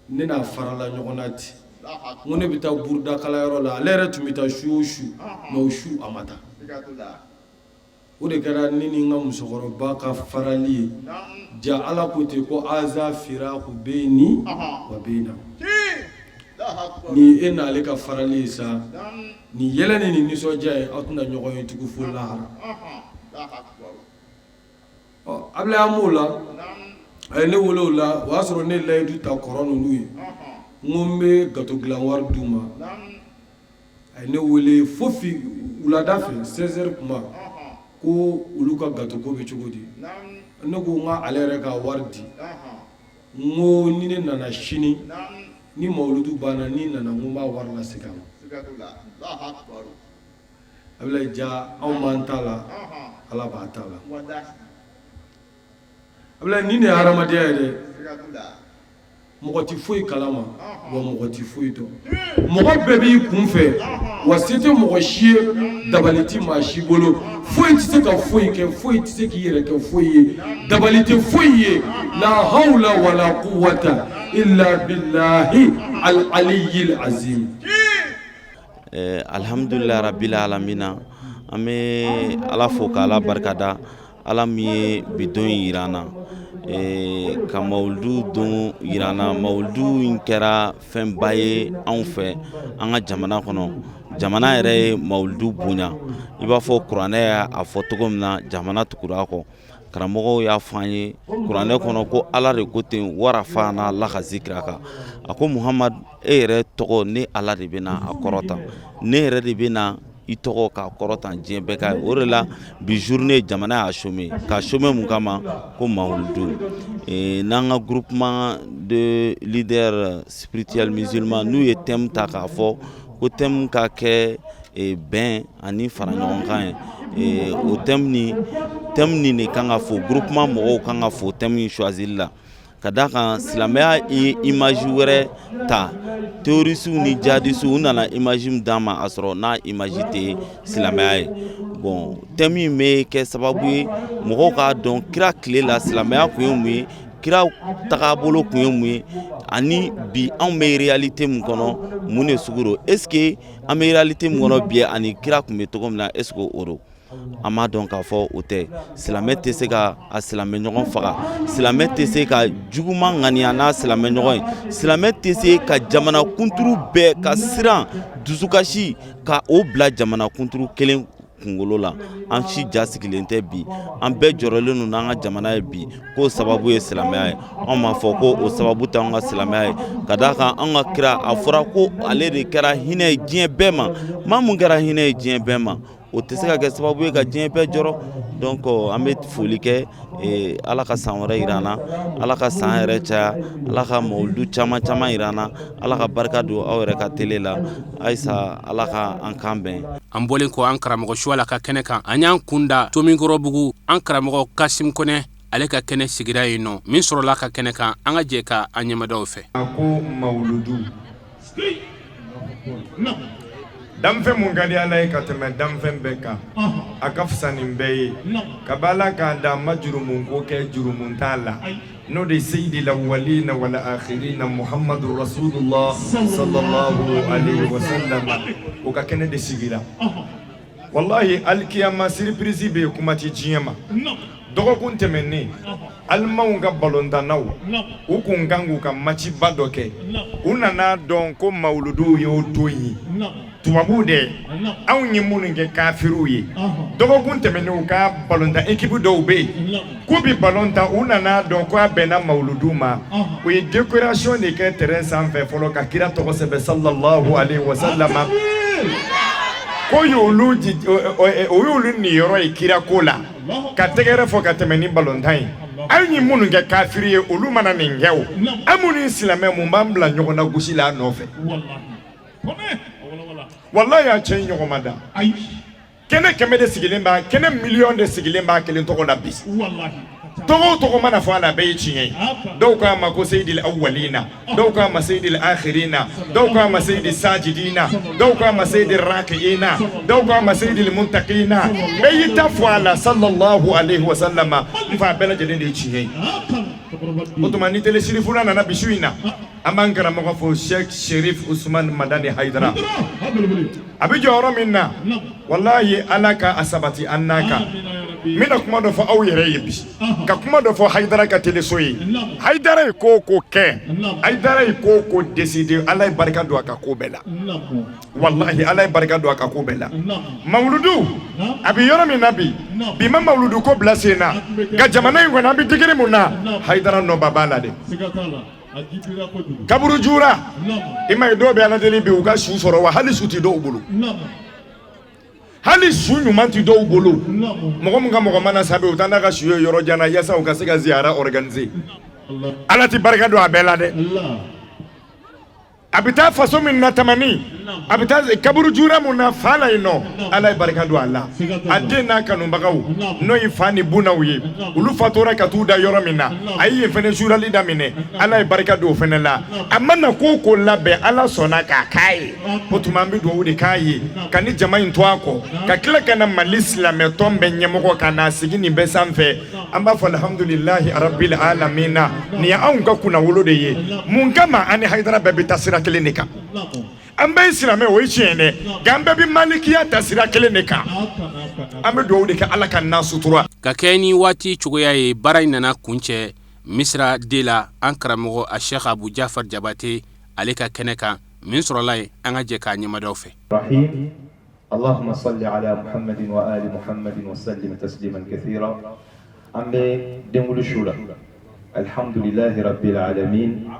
ne n'a farala ɲɔgɔn na ten n ko ne bɛ taa buruda kalayɔrɔ la ale yɛrɛ tun bɛ taa su o su mɛ o su a ma taa o de kɛra ne ni n ka musokɔrɔba ka farali ye ja ala ko ten ko aza firaku beyni wa beyna ni e n'ale ka farali ye sa ni yɛlɛ ni ni nisɔndiya ye aw tɛna ɲɔgɔn ye tugun fo lahara abila an b'o la a ye ne wele o la o y'a sɔrɔ ne layidu ta kɔrɔ ninnu ye n ko n bɛ gato dilan wari d'u ma a ye ne wele fo wulada fɛ 16h kuma ko olu ka gato ko bɛ cogo di ne ko n ka ale yɛrɛ ka wari di n ko ni ne nana sini ni mawuludu banna ni nana n ko n b'a wari lasegin a ma abila ja anw b'an ta la ala b'a ta la abila ni ne ye hadamadenya ye dɛ mɔgɔ tɛ foyi kalama wa mɔgɔ tɛ foyi dɔn mɔgɔ bɛɛ b'i kun fɛ wa se tɛ mɔgɔ si ye dabali tɛ maa si bolo foyi tɛ se ka foyi kɛ foyi tɛ se k'i yɛrɛ kɛ foyi ye dabali tɛ foyi ye la hawla wala quwwata illa billahi al-aliyyil azim. Alhamdulillah rabbil alamina an bɛ ala fo k'ala barikada ala min ye bi don yira an na ka mawuludu don yira an na mawuludu in kɛra fɛnba ye anw fɛ an ka jamana kɔnɔ jamana yɛrɛ ye mawuludu bonya i b'a fɔ kuranɛ y'a fɔ cogo min na jamana tugura kɔ karamɔgɔw y'a fɔ an ye kuranɛ kɔnɔ ko ala de ko ten warafana la ka zikira kan a ko muhamadu e yɛrɛ tɔgɔ ne ala de bɛna a kɔrɔtan ne yɛrɛ de bɛna i tɔgɔ k'a kɔrɔtan diɲɛ bɛɛ ka ye o de la bi journée jamana y'a chômé ka chômé mun kama ko mawuludu n'an ka groupement de leaders spirituels musulmans n'u ye thème ta k'a fɔ ko thème ka kɛ bɛn ani fara ɲɔgɔn kan ye o thème ni ne kan ka fɔ groupement mɔgɔw kan ka fɔ thème in choisir la ka d'a kan silamɛya ye image wɛrɛ ta terroristes ni djihadistes u nana image min d'an ma a sɔrɔ n'a image tɛ silamɛya ye bon thème in bɛ kɛ sababu ye mɔgɔw k'a dɔn kira tile la silamɛya kun ye mun ye kira tagabolo kun ye mun ye ani bi anw bɛ réalité min kɔnɔ mun de sugu don est ce que an bɛ réalité min kɔnɔ bi ani kira kun bɛ cogo min na est ce que o don an b'a dɔn k'a fɔ o tɛ silamɛ tɛ se ka a silamɛ ɲɔgɔn faga silamɛ tɛ se ka juguman ŋaniya n'a silamɛ ɲɔgɔn ye silamɛ tɛ se ka jamana kunturu bɛɛ ka siran dusukasi ka o bila jamana kunturu kelen kunkolo la an si ja sigilen tɛ bi an bɛɛ jɔrɔlen don n'an ka jamana ye bi k'o sababu ye silamɛya ye anw m'a fɔ ko o sababu tɛ an ka silamɛya ye ka d'a kan an ka kira a fɔra ko ale de kɛra hinɛ ye diɲɛ bɛɛ ma maa mun kɛra hinɛ ye diɲɛ bɛɛ ma o tɛ se ka kɛ sababu ye ka diɲɛ bɛɛ jɔrɔ donc an bɛ foli kɛ ala ka san wɛrɛ yira an na ala ka san yɛrɛ caya ala ka mawuludu caman caman yira an na ala ka barika don aw yɛrɛ ka tele la ayisa ala ka an kan bɛn an bɔlen kɔ an karamɔgɔ Suwala ka kɛnɛ kan an y'an kunda Tomikɔrɔbugu an karamɔgɔ Kasim Kɔnɛ ale ka kɛnɛ sigira yen nɔ min sɔrɔla ka kɛnɛ kan an ka jɛ ka an ɲɛmadaw fɛ a ko mawuludu danfɛn mun ka di ala ye ka tɛmɛ danfɛn bɛɛ kan a ka fisa nin bɛɛ ye ka ba ala k'a da ma jurumun ko kɛ jurumun t'a la n'o de sayyidil awwalina wal akhirina muhammadu rasulullah sallallahu alaihi wasallam o ka kɛnɛ de sigira wallahi alkiyama surprise bɛ kuma ti diɲɛ ma dɔgɔkun tɛmɛnen alimanw ka balontannaw u kun kan k'u ka maciba dɔ kɛ u nana dɔn ko mawuludu y'o don ye tubabu de anw ye minnu kɛ kafiru ye dɔgɔkun tɛmɛnen u ka balontan équipe dɔw bɛ yen k'u bi balontan u nana dɔn ko a bɛnna mawuludu ma u ye décoration de kɛ terrain sanfɛ fɔlɔ ka kira tɔgɔ sɛbɛn sallallahu alaihi wa sallam ko y'olu niyɔrɔ ye kira ko la ka tɛgɛrɛ fɔ ka tɛmɛ ni balontan ye an ye minnu kɛ kafiri ye olu mana nin kɛ o an minnu silamɛ mun b'an bila ɲɔgɔn na gosi la a nɔfɛ wallahi a cɛ ɲɔgɔn ma da kɛnɛ kɛmɛ de sigilen b'a kɛnɛ miliyɔn de sigilen b'a kelen tɔgɔ la bi tɔgɔ o tɔgɔ mana fɔ a la bɛɛ ye tiɲɛ ye dɔw k'a ma ko seyidil awwalina dɔw k'a ma seyidil akhirina dɔw k'a ma seyidil sajidina dɔw k'a ma seyidil rakiina dɔw k'a ma seyidil muntaqina bɛɛ y'i ta fɔ a la sallallahu alaihi wa sallam n fa bɛɛ lajɛlen de ye tiɲɛ ye o tuma ni tele sirifuna nana bisu in na an b'an karamɔgɔ fɔ Sheikh Sherif Usman Madani Haidara a bɛ jɔyɔrɔ min na wallahi ala ka a sabati an n'a kan n bɛna kuma dɔ fɔ aw yɛrɛ ye bi ka kuma dɔ fɔ Haidara ka teleso ye Haidara ye ko o ko kɛ Haidara ye ko o ko décider ala ye barika don a ka ko bɛɛ la wallahi ala ye barika don a ka ko bɛɛ la mawuludu a bɛ yɔrɔ min na bi ma mawuludu ko bila sen na nka jamana in kɔnɔ an bɛ digiri mun na Haidara nɔba b'a la dɛ kaburu jura i ma ye dɔw bɛ ala deli bi u ka su sɔrɔ wa hali su tɛ dɔw bolo hali su ɲuman tɛ dɔw bolo mɔgɔ min ka mɔgɔ mana sabe u taa n'a ka su ye yɔrɔ jan na yasa u ka se ka ziyara organiser ala tɛ barika don a bɛɛ la dɛ a bɛ taa faso min na tamani a bɛ taa kaburu jura mun na fa la yen nɔ ala ye barika don a la a den n'a kanubagaw n'o ye fa ni bunnaw ye olu fatura ka t'u da yɔrɔ min na a ye yen fɛnɛ jurali daminɛ ala ye barika don o fɛnɛ la a mana ko o ko labɛn ala sɔnna k'a k'a ye o tuma an bɛ dugawu de k'a ye ka ni jama in to a kɔ ka tila ka na mali silamɛ tɔn bɛɛ ɲɛmɔgɔ ka na sigi nin bɛɛ sanfɛ an b'a fɔ alhamdulilahi arabil alamina nin ye anw ka kunnawolo de ye mun kama an ni Haidara bɛɛ bɛ taa sira kelen de kan an bɛɛ ye silamɛ o ye tiɲɛ dɛ nka an bɛɛ bɛ malikiya ta sira kelen de kan an bɛ dugawu de kɛ ala ka na sutura ka kɛ ni waati cogoya ye baara in nana kuncɛ misira de la an karamɔgɔ a Sheikh Abu Jafar Jabate ale ka kɛnɛ kan min sɔrɔla ye an ka jɛ k'a ɲɛmadaw fɛ rahim اللهم صل على محمد وآل محمد وسلم تسليما كثيرا أم دمول شولا الحمد لله رب العالمين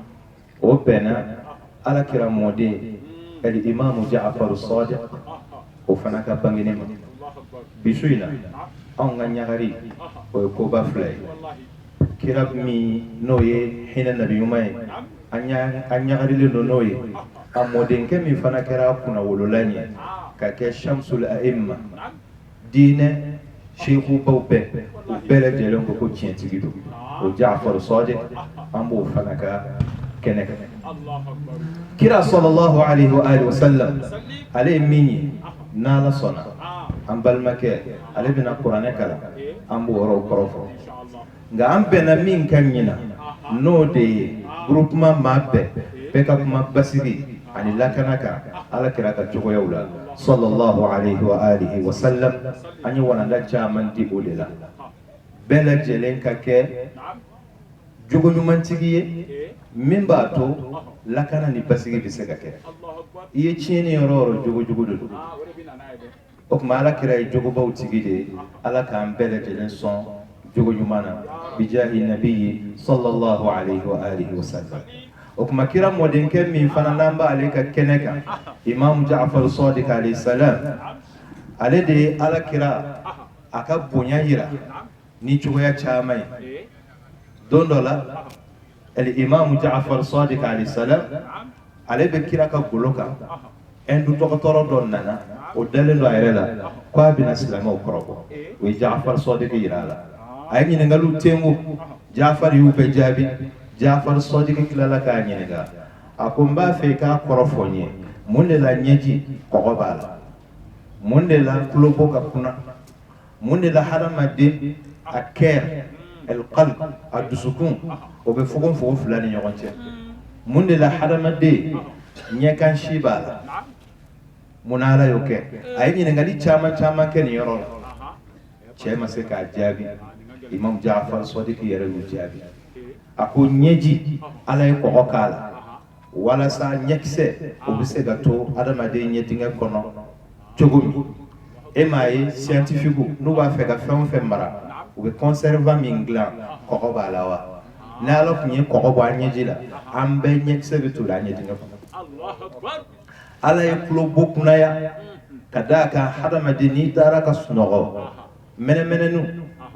وبنا على كرام ودي الإمام جعفر الصادق وفناك بانجنما بسوينا أو نغاري ويكوبا فلاي كراب مي نوي حين النبي يومين أن يغاري لنوي أمودين كمي فناك راكونا ولولاني كاكي شمس الأئمة دين شيخو بوبي وبلا جلون كوكو تشينتيجيدو وجعفر الصادق أمبو فناك كنك كرا صلى الله عليه وآله وسلم عليه ميني نالا صنع أم بالمكة عليه بنا قرآن كلا أمبو ورو كروفو nga ambena min kanyina no de groupement mabbe beka kuma basiri ani lakanaka ala kiraka jogo yawla sallallahu alayhi wa alihi wa sallam ani wana da chaman di olela bela jelen kake jogo nyumantigiye min ba to lakana ni basiri bisega ke iye chini yororo jogo do ok mala kira jogo bawtigide ala kan bela jelen son jogo nyumana bijahi nabiyyi sallallahu alayhi wa alihi wa sallam okuma kira modin ke min fana namba aleka keneka imam Ja'far Sadiq alayhi salam ale de ala kira aka bonya yira ni chugoya chamai dondola el imam Ja'far Sadiq alayhi salam ale be kira ka goloka endu tokotoro donnana o dalendo ayrela kwa bin islam o korobo we Ja'far Sadiq yirala ay ñinengalu tengu Ja'far yu be jabi Ja'far Sadiq kilala ka ñinenga akumba fe ka korofonye munde la ñeji ko bala munde la klobo ka kuna munde la harama de aker el qalb adusukun o be fogon fo fulani ñogonce munde la harama de ñekan shibala munala yoke ay ñinengali chama ken yoro chema se ka jabi imam Ja'far Sadiq yere wu jabi ako nyeji alay ko hokala walasa ɲɛkisɛ o bɛ se ka to adamaden ɲɛ dingɛ kɔnɔ cogo min e m'a ye scientifique n'u b'a fɛ ka fɛn o fɛn mara u bɛ conservant min dilan kɔgɔ b'a la wa ni Ala tun ye kɔgɔ bɔ an ɲɛji la an bɛɛ ɲɛkisɛ bɛ toli an ɲɛ dingɛ kɔnɔ Ala ye tulo bɔ kunnaya ka d'a kan hadamaden n'i taara ka sunɔgɔ mɛnɛmɛnɛnu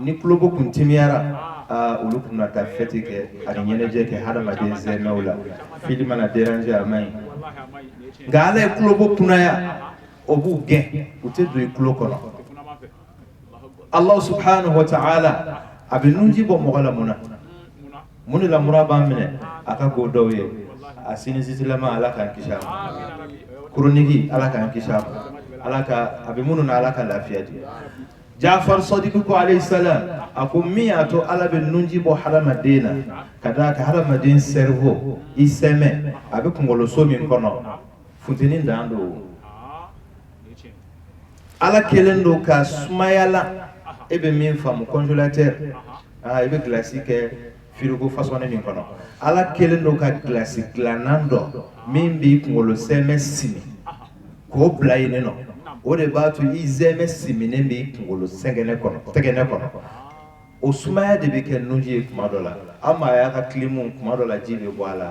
ni tulo bɔ kun timiyara olu kun na taa fɛti kɛ ani ɲɛnajɛ kɛ hadamaden zɛmɛw la fili mana déranger a man ɲi nka Ala ye tulo bɔ kunnaya o b'u gɛn u tɛ don i tulo kɔnɔ Allah subhanahu wa ta'ala a bɛ nunji bɔ mɔgɔ la mun de la mura b'an minɛ a ka go dɔw ye a sinisisilama Ala k'an kisi a ma kuronigi Ala k'an kisi a ma a bɛ minnu na Ala ka lafiya di Jafar Sadiq ko alayhi salam a ko min y'a to Ala bɛ nunji bɔ hadamaden na ka d'a kan hadamaden cerveau i sɛmɛ a bɛ kunkoloso min kɔnɔ funteni dan don Ala kelen don ka sumayala e bɛ min faamu congélateur i bɛ glace kɛ frigo façon min kɔnɔ Ala kelen don ka glace dilanan dɔ min b'i kunkolo sɛmɛ simi k'o bila yen nɔ o de b'a to i zɛmɛ siminen b'i kunkolo tɛgɛnɛ kɔnɔ o sumaya de bɛ kɛ nunji ye tuma dɔ la an maa y'a ka kilimu tuma dɔ la ji bɛ bɔ a la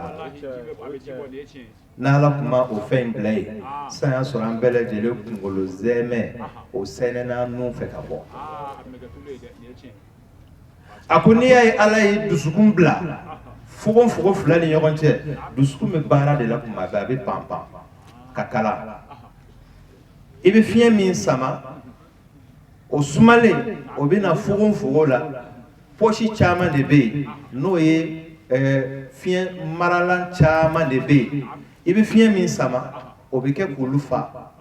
n'Ala kuma o fɛn in bila yen san y'a sɔrɔ an bɛɛ lajɛlen kunkolo zɛmɛ o sɛnɛna nun fɛ ka bɔ a ko n'i y'a ye Ala ye dusukun bila fogofogo fila ni ɲɔgɔn cɛ dusukun bɛ baara de la kuma bɛɛ a bɛ pan ka kala i bɛ fiɲɛ min sama o sumalen o bɛ na fogofogo la poche caman de bɛ yen n'o ye fiɲɛ maralan caman de bɛ yen i bɛ fiɲɛ min sama o bɛ kɛ k'olu fa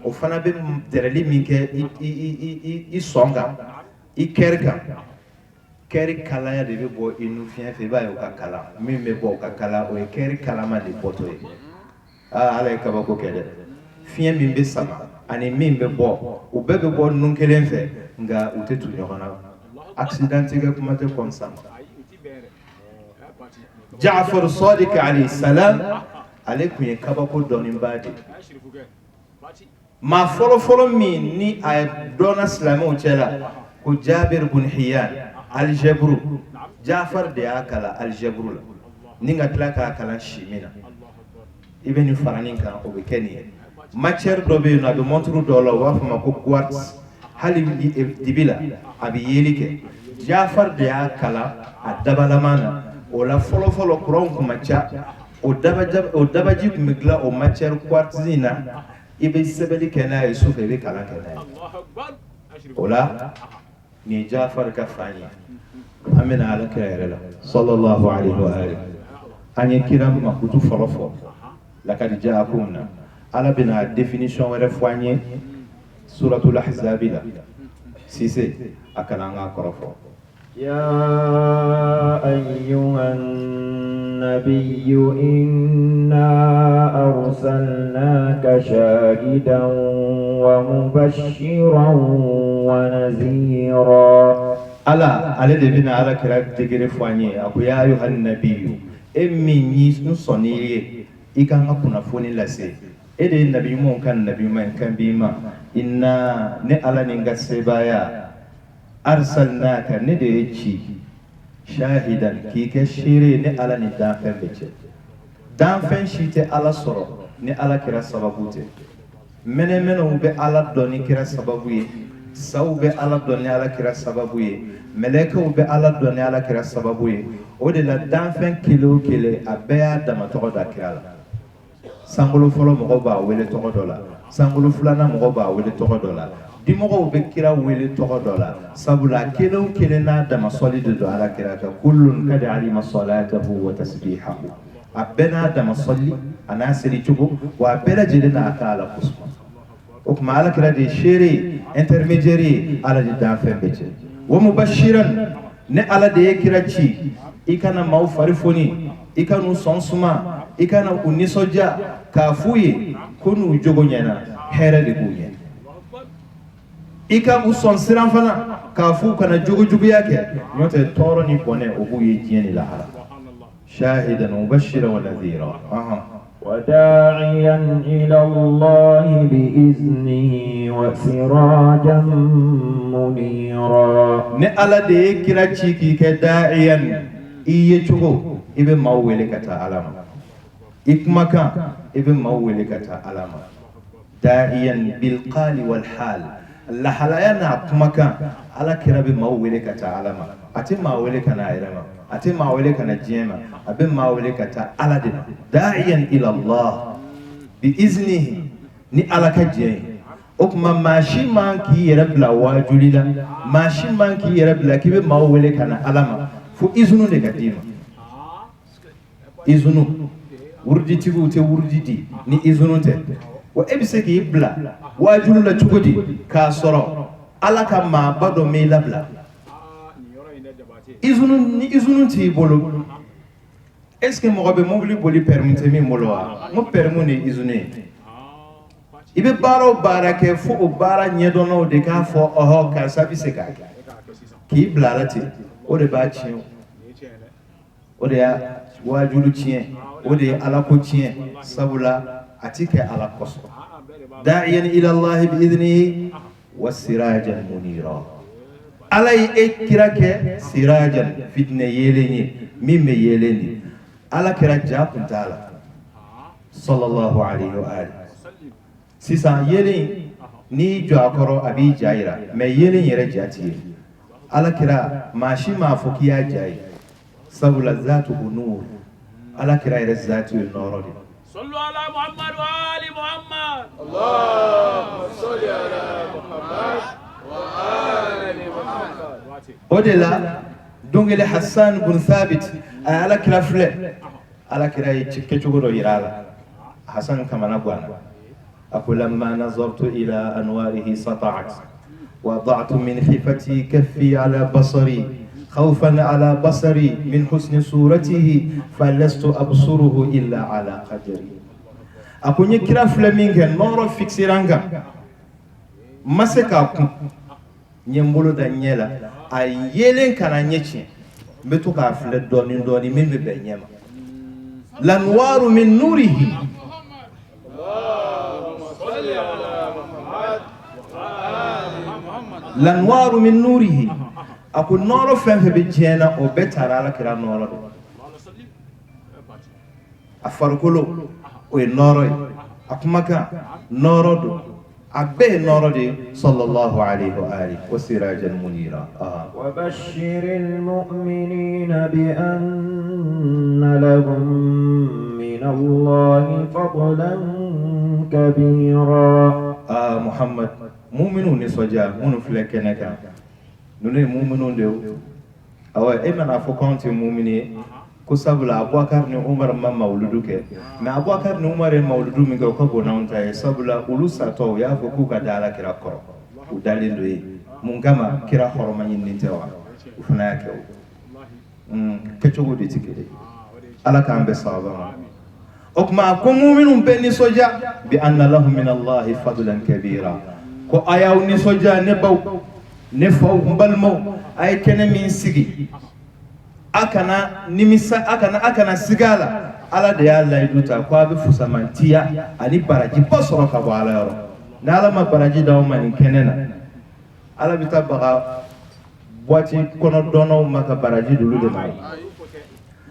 o fana bɛ dɛrɛli min kɛ i sɔn kan i kɛri kan kɛri kalaya de bɛ bɔ i nu fiɲɛ fɛ i b'a ye o ka kala min bɛ bɔ o ka kala o ye kɛri kalama de bɔtɔ ye Ala ye kabako kɛ dɛ fiɲɛ min bɛ sama ani min bɛ bɔ u bɛɛ bɛ bɔ nun kelen fɛ nka u tɛ tu ɲɔgɔn na accident tigɛ kuma tɛ comme ça Ja'far Sadiq alayhi salam ale tun ye kabako dɔnnibaa de maa fɔlɔfɔlɔ min ni a dɔnna silamɛw cɛ la ko Jabir bin Hiyan aljabru Ja'far de y'a kalan aljabru la ni ka tila k'a kalan chimie na i bɛ nin fara nin kan o bɛ kɛ nin ye matière dɔ bɛ yen nɔ a bɛ montre dɔw la u b'a fɔ ma ko quartz hali dibi la a bɛ yeli kɛ Ja'far de y'a kalan a dabalama na o la fɔlɔfɔlɔ kuranw kun ma ca o dabaji kun bɛ dilan o matière quartz in na i bɛ sɛbɛnni kɛ n'a ye su fɛ i bɛ kalan kɛ n'a ye o la nin ye Ja'far ka fan ye an bɛna Ala kira yɛrɛ la sallallahu alaihi wa alihi an ye kira makutu fɔlɔ fɔ lakad ja'akum na Ala bɛna définition wɛrɛ fɔ an ye suratul ahzab la Cissé a kalan k'a kɔrɔ fɔ يا أيها النبي إنا أرسلناك شاهدا ومبشرا ونذيرا على دبنا على كرات تجري فاني أبو يا أيها النبي إمي نصنيري إكان أكون فوني لسه إذا النبي مو كان النبي ما كان بيما إنا نعلى نعسبايا أرسلناك نديتشي شاهدا كي كشيري نعلى ندافن بيتش دافن شيتي على صرو نعلى كرا سببوتي منو على دوني كرا سببوي سو على دوني على كرا سببوي ملكو على دوني على كرا سببوي ودي لا دافن كيلو أبيع دم تقعد كرا سانغولو فلو مغوبا ويلي تقعد سانغولو فلانا مغوبا ويلي تقعد dimɔgɔw bɛ kira wele tɔgɔ dɔ la sabula kelen o kelen n'a dama sɔli de don ala kira kan kullun kad alima salatahu wa tasbihahu a bɛɛ n'a dama sɔli a n'a seli cogo wa a bɛɛ lajɛlen n'a ka ala kosuma o tuma ala kira de ye seere ye intermédiaire ye ala de dan fɛn bɛɛ cɛ wa mubashiran ne ala de ye kira ci i kana maaw fari foni i ka n'u sɔn suma i kana u nisɔndiya k'a f'u ye ko n'u jogo ɲɛna hɛrɛ de b'u ɲɛ i ka u sɔn siran fana k'a f'u kana jugujuguya kɛ n'o tɛ tɔɔrɔ ni bɔnɛ o b'u ye diɲɛ ni lahara شاهدا مبشرا ونذيرا وداعيا إلى الله بإذنه وسراجا منيرا نألا دي كراتشيكي كداعيا إيجوغو إبن مويلكة علامة إكمكا ابن مولكة علامة داعيا بالقال والحال الله حلايانا كمكا على كرب مولكة علامة أتي مولكة نايرما أتي مولكة نجيما أبن مولكة على دين داعيا إلى الله بإذنه ni ala ka jɛ o kuma maa si man k'i yɛrɛ bila waajuli la maa si man k'i yɛrɛ bila k'i bɛ maaw wele ka na ala ma fo izunu de ka d'i ma izunu wuruditigiw tɛ wurudi di ni izunu tɛ wa e bɛ se k'i bila waajuli la cogo di k'a sɔrɔ ala ka maaba dɔ m'e labila izunu ni izunu t'i bolo est ce que mɔgɔ bɛ mobili boli permis tɛ min bolo wa n ko permis ni izunu ye i bɛ baara o baara kɛ fo o baara ɲɛdɔnnaw de k'a fɔ ɔhɔ karisa bɛ se k'a kɛ k'i bila ala ten o de b'a tiɲɛ o de y'a waajulu tiɲɛ o de ye ala ko tiɲɛ sabula a ti kɛ ala kosɔn da'iyan ila allahi bi idnihi wa sirajan munira ala ye e kira kɛ sirajan fitnɛ yelen ye min bɛ yelen di ala kɛra ja kun t'a la sallallahu alaihi wa alihi sisan yelen ni jɔ a kɔrɔ a b'i ja yira mais yelen yɛrɛ ja ti ye ala kira maa si m'a fɔ k'i y'a ja ye sabula zatu nur ala kira yɛrɛ zatu ye nɔrɔ de sallu ala muhammad wa ali muhammad allahumma salli ala muhammad wa ali muhammad o de la dongele hassan bun thabit a ala kira filɛ ala kira ye kɛcogo dɔ yira a la hassan kamana ganna أقول لما نظرت إلى أنواره سطعت وضعت من خفتي كفي على بصري خوفا على بصري من حسن صورته فلست أبصره إلا على قدري أقول يكرا فلمينغ نورو فيكسيرانغا ما سكاكم نيمبولو دانيلا أي يلين كان نيتشي بتوكا فلد دوني دوني من ببنيما لنوار من نوره lanwaru min nurihi ako noro fenfe be jena o betara ala kira noro do afarkolo o e noro akumaka noro do abbe noro de sallallahu alaihi wa alihi wa sirajan munira wa bashiril mu'minina bi anna lahum min allahi fadlan kabira muhammad mu'minu ni soja munu file keneka nune mu'minu de awa e mana fo konti mu'mini ko sabula abubakar ni umar ma mauludu ke na abubakar ni umar e mauludu mi ko ko naunta e sabula ulusa to ya fo ku ka dala kira koro u dalindo e mun kama kira horoma yin ni tewa ufuna yake ke chogo de tikede ala kan be sawaba okma ko mu'minun be ni soja bi anna lahum min allahi fadlan kabira ko ayaw ni soja ne baw ne faw mbalmo ay kene min sigi akana nimisa akana sigala ala de yalla iduta ko abi fusamantiya ani baraji posoro ka bala yoro na ala ma baraji daw man kenena ala bitabaga boati kono dono maka baraji dulu de may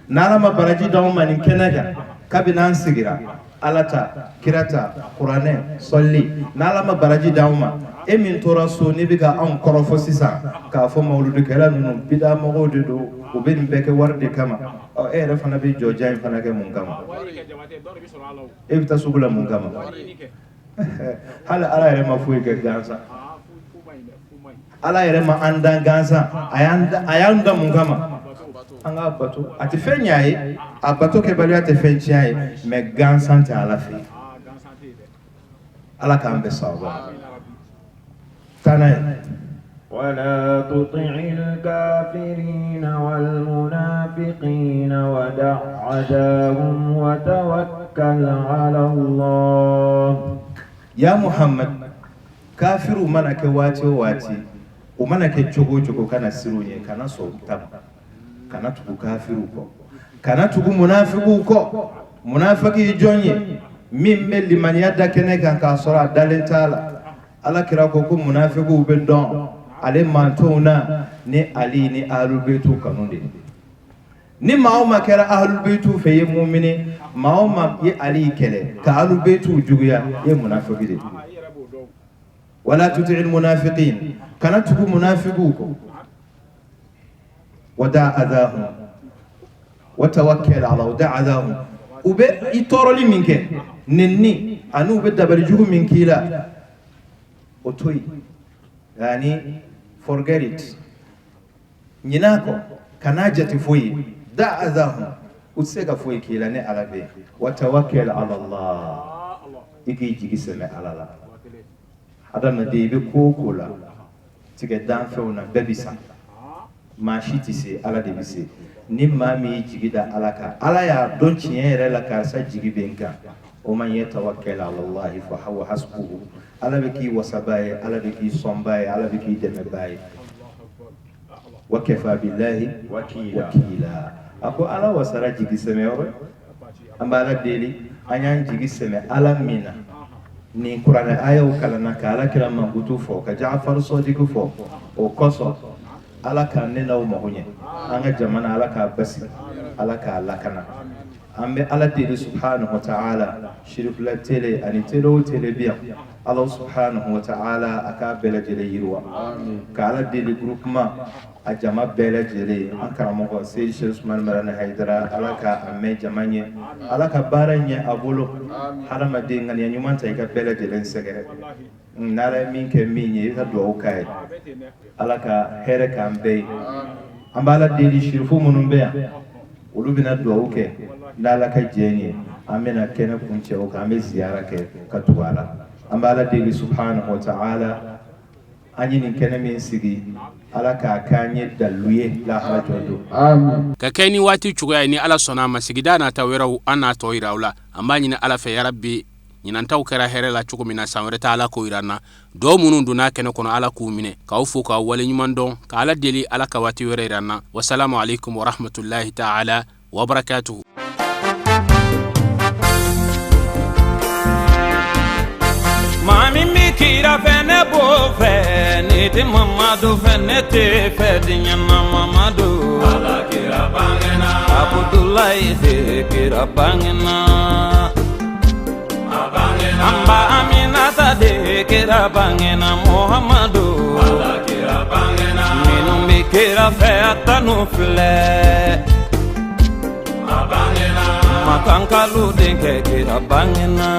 na ala ma baraji daw man kenega kabinan sigira alata kirata qur'ane solli nalama baraji dauma e min tora so ni biga an korofo sisa ka fo mawludu kala nunu bida mogodo do o ben beke warde kama o e refana be joja en fana ke mun kama e bita sugula mun kama hala ala ere ma fuyi ke gansa ala ere ma anda gansa ayanda mun kama anga bato ati fenyaye abato ke bali ati fenyaye me gansante ala fi ala kan be sawa tanay ولا تطع الكافرين والمنافقين ودع عداهم وتوكل على الله يا محمد كافر منك واتي ومنك جوجو كان سيروني كان صوتام kana tuku kafiru ko kana tugu munafiqu ko munafiki jonye min be limaniya da kene kan ka sora dalen tala ala kira ko munafiqu be don ale mantona ni ali ni ahlul baitu kanunde ni mauma kera ahlul baitu fe mu'mini mauma ye ali kele ka ahlul baitu juguya ye munafiqi wala tuti'il munafiqin kana tugu munafiqu ko wada adahum wa tawakkal ala wada adahum ube itoroli minke nenni anu be dabari jugu min kila otoy yani forget it nyinako kana jati foyi da adahum utsega foyi kila ne alabe wa tawakkal ala Allah iki jigiseme ala la adama de be kokola tige dan fewna bebisa ma shiti se ala de bise ni mami jigida alaka ala ya don cinyere la ka sa jigi benka o man yatawakkal ala Allah fa huwa hasbuhu ala biki wasabaye ala biki sombaye ala biki demebaye wa kafa billahi wakila ako ala wasara jigi semeore ambala deli anyan jigi seme ala mina ni qur'an ayaw kala nakala kira mangutu fo ka Jaafar Sadiq fo o koso ala ka ne law mahunye anga jamana ala ka basi ala ka lakana ambe ala de subhanahu wa ta'ala shirif la tele ani tele biya Allah subhanahu wa ta'ala aka bela jele yirwa ka ala de groupement a jama bela jele an karamo ko sey Sheikh Usman Marana Haidara ala ka amme jamanye ala ka baranye abolo harama de ngani nyumanta ka bela jele segere nara min ke minye ta do kai ala ka here kan be ambala de shirifu munum be ulu bina do ke lala ka jeni amena kena kunche o ka me ziyara ke ka tuwala ambala de subhanahu wa ta'ala anyini kena min sigi ala ka kanye daluye la harajodo amin ka kaini wati chuga ni ala sona masigida na tawiraw ana to irawla amma ni ala fa ya rabbi ñinan taw kera here la cuko mina samre ta ala ko irana do munun duna kene kono ala ku mine ka ufu ka wali nyuman don ka ala deli ala ka wati were irana wassalamu alaikum wa rahmatullahi ta'ala wa barakatuh mami mikira fene bo fene te mamadu fene te fedinya mamadu ala kira bangena abdullahi de kira bangena amba aminata de kira bangena muhammadu ala kira bangena minum kira feata no fle abangena makankalu de kira bangena